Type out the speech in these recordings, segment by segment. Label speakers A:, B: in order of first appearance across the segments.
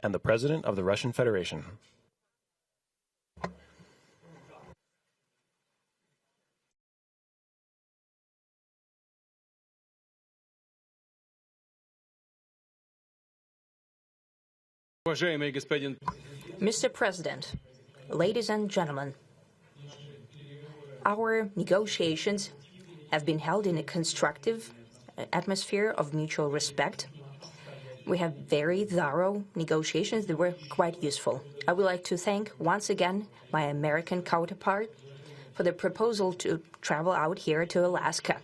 A: and the President of the Russian Federation.
B: Mr. President, ladies and gentlemen, our negotiations have been held in a constructive atmosphere of mutual respect. We have very thorough negotiations that were quite useful. I would like to thank once again my American counterpart for the proposal to travel out here to Alaska.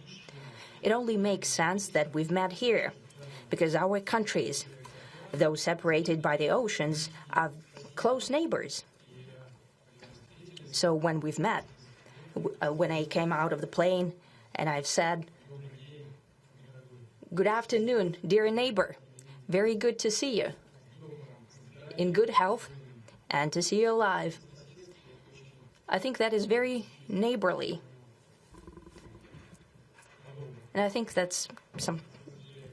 B: It only makes sense that we've met here because our countries, though separated by the oceans, are close neighbors. So when we've met, when I came out of the plane and I've said, "Good afternoon, dear neighbor. Very good to see you. In good health and to see you alive." I think that is very neighborly. And I think that's some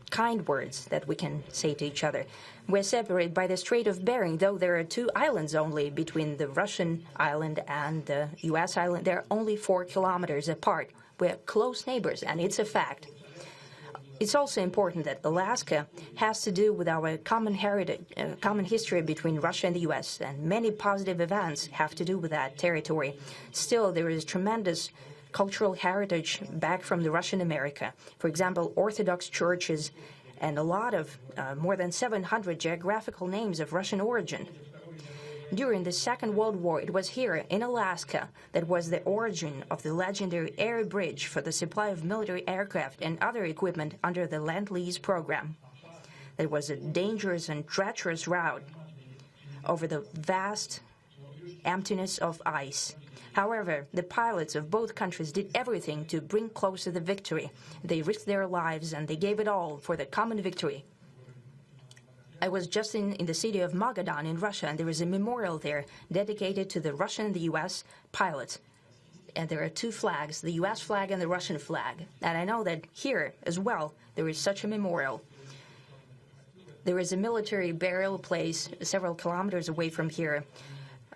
B: kind words that we can say to each other. We're separated by the Strait of Bering, though there are 2 islands only between the Russian island and the U.S. island. They're only 4 kilometers apart. We're close neighbors, and it's a fact. It's also important that Alaska has to do with our common heritage, common history between Russia and the U.S., and many positive events have to do with that territory. Still, there is tremendous cultural heritage back from the Russian America. For example, Orthodox churches and a lot of more than 700 geographical names of Russian origin. During the Second World War, it was here in Alaska that was the origin of the legendary air bridge for the supply of military aircraft and other equipment under the Lend-Lease program. There was a dangerous and treacherous route over the vast emptiness of ice. However, the pilots of both countries did everything to bring closer the victory. They risked their lives and they gave it all for the common victory. I was just in the city of Magadan in Russia, and there is a memorial there dedicated to the Russian and the U.S. pilots. And there are 2 flags, the U.S. flag and the Russian flag. And I know that here as well there is such a memorial. There is a military burial place several kilometers away from here.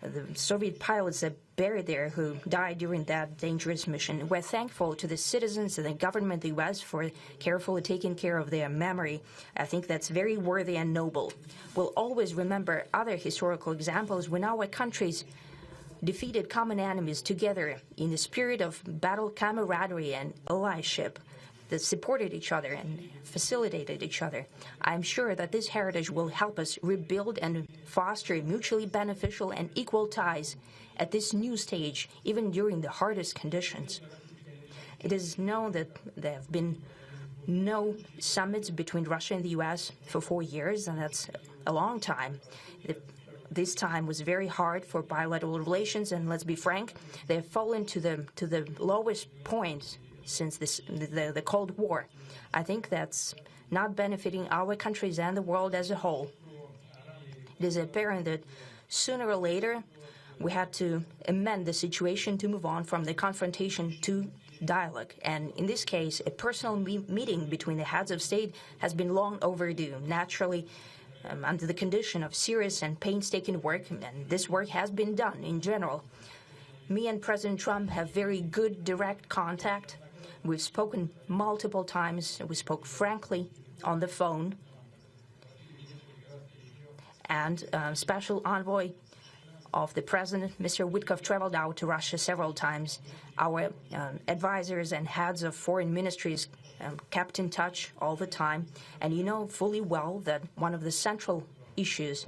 B: The Soviet pilots that buried there who died during that dangerous mission. We're thankful to the citizens and the government of the U.S. for carefully taking care of their memory. I think that's very worthy and noble. We'll always remember other historical examples when our countries defeated common enemies together in the spirit of battle camaraderie and allyship that supported each other and facilitated each other. I'm sure that this heritage will help us rebuild and foster mutually beneficial and equal ties at this new stage, even during the hardest conditions. It is known that there have been no summits between Russia and the U.S. for 4 years, and that's a long time. This time was very hard for bilateral relations, and let's be frank, they have fallen to the lowest point since the Cold War. I think that's not benefiting our countries and the world as a whole. It is apparent that sooner or later we had to amend the situation to move on from the confrontation to dialogue. And in this case, a personal meeting between the heads of state has been long overdue, naturally under the condition of serious and painstaking work, and this work has been done in general. Me and President Trump have very good direct contact. We've spoken multiple times. We spoke frankly on the phone. And Special Envoy of the President, Mr. Witkoff, traveled out to Russia several times. Our advisors and heads of foreign ministries kept in touch all the time. And you know fully well that one of the central issues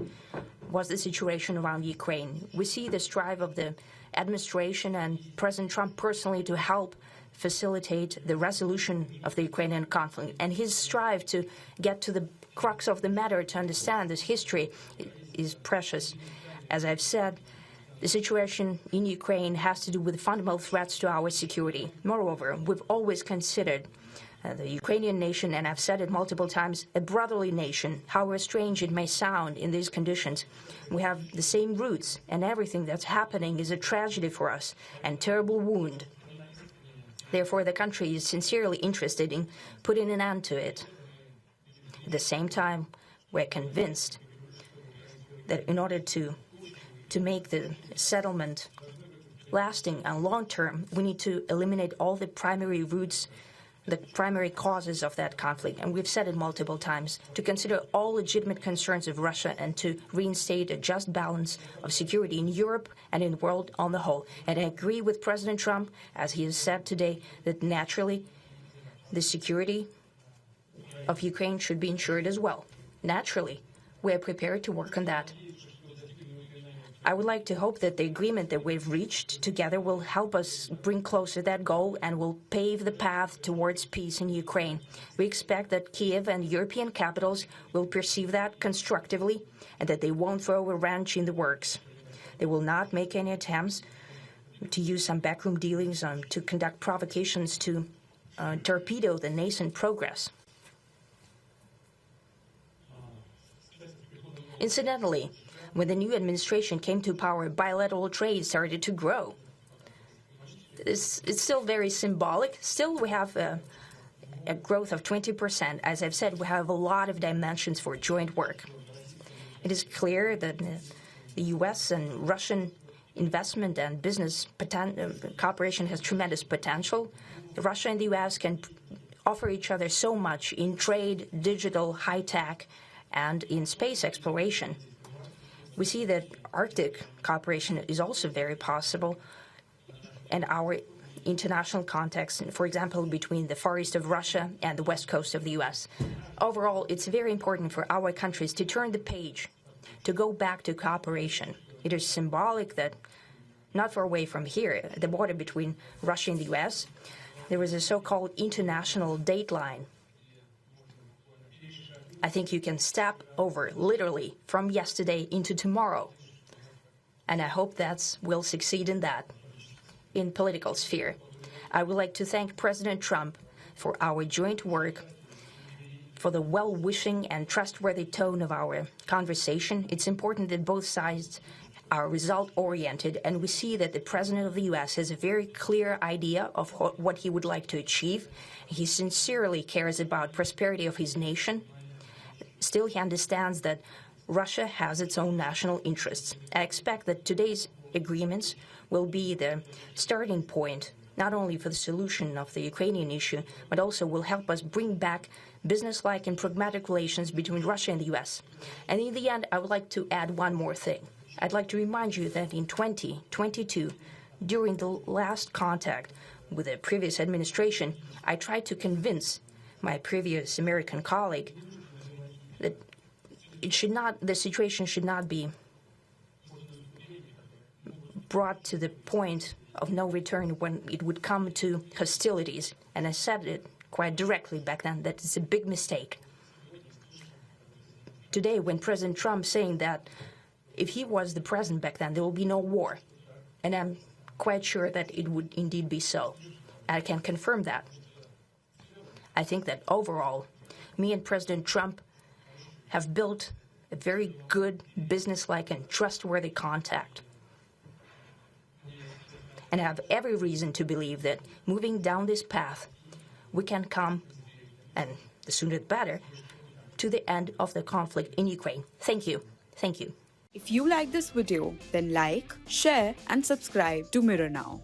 B: was the situation around Ukraine. We see the strive of the administration and President Trump personally to help facilitate the resolution of the Ukrainian conflict. And his strive to get to the crux of the matter, to understand this history, is precious. As I've said, the situation in Ukraine has to do with fundamental threats to our security. Moreover, we've always considered the Ukrainian nation, and I've said it multiple times, a brotherly nation, however strange it may sound in these conditions. We have the same roots, and everything that's happening is a tragedy for us and terrible wound. Therefore, the country is sincerely interested in putting an end to it. At the same time, we're convinced that in order to make the settlement lasting and long-term, we need to eliminate all the primary roots, the primary causes of that conflict. And we've said it multiple times, to consider all legitimate concerns of Russia and to reinstate a just balance of security in Europe and in the world on the whole. And I agree with President Trump, as he has said today, that naturally the security of Ukraine should be ensured as well. Naturally, we are prepared to work on that. I would like to hope that the agreement that we've reached together will help us bring closer that goal and will pave the path towards peace in Ukraine. We expect that Kiev and European capitals will perceive that constructively and that they won't throw a wrench in the works. They will not make any attempts to use some backroom dealings to conduct provocations to torpedo the nascent progress. Incidentally, when the new administration came to power, bilateral trade started to grow. It's still very symbolic. Still, we have a growth of 20%. As I've said, we have a lot of dimensions for joint work. It is clear that the U.S. and Russian investment and business cooperation has tremendous potential. Russia and the U.S. can offer each other so much in trade, digital, high-tech, and in space exploration. We see that Arctic cooperation is also very possible, and our international context, for example, between the Far East of Russia and the West Coast of the U.S. Overall, it's very important for our countries to turn the page, to go back to cooperation. It is symbolic that not far away from here, at the border between Russia and the U.S., there was a so-called international date line. I think you can step over, literally, from yesterday into tomorrow. And I hope that we'll succeed in that, in political sphere. I would like to thank President Trump for our joint work, for the well-wishing and trustworthy tone of our conversation. It's important that both sides are result-oriented, and we see that the President of the U.S. has a very clear idea of what he would like to achieve. He sincerely cares about prosperity of his nation. Still, he understands that Russia has its own national interests. I expect that today's agreements will be the starting point, not only for the solution of the Ukrainian issue, but also will help us bring back business-like and pragmatic relations between Russia and the U.S. And in the end, I would like to add one more thing. I'd like to remind you that in 2022, during the last contact with the previous administration, I tried to convince my previous American colleague that the situation should not be brought to the point of no return when it would come to hostilities. And I said it quite directly back then that it's a big mistake. Today, when President Trump saying that if he was the president back then, there will be no war. And I'm quite sure that it would indeed be so. I can confirm that. I think that overall, me and President Trump have built a very good, business-like and trustworthy contact. And I have every reason to believe that moving down this path, we can come, and the sooner the better, to the end of the conflict in Ukraine. Thank you. Thank you.
C: If you like this video, then like, share and subscribe to Mirror Now.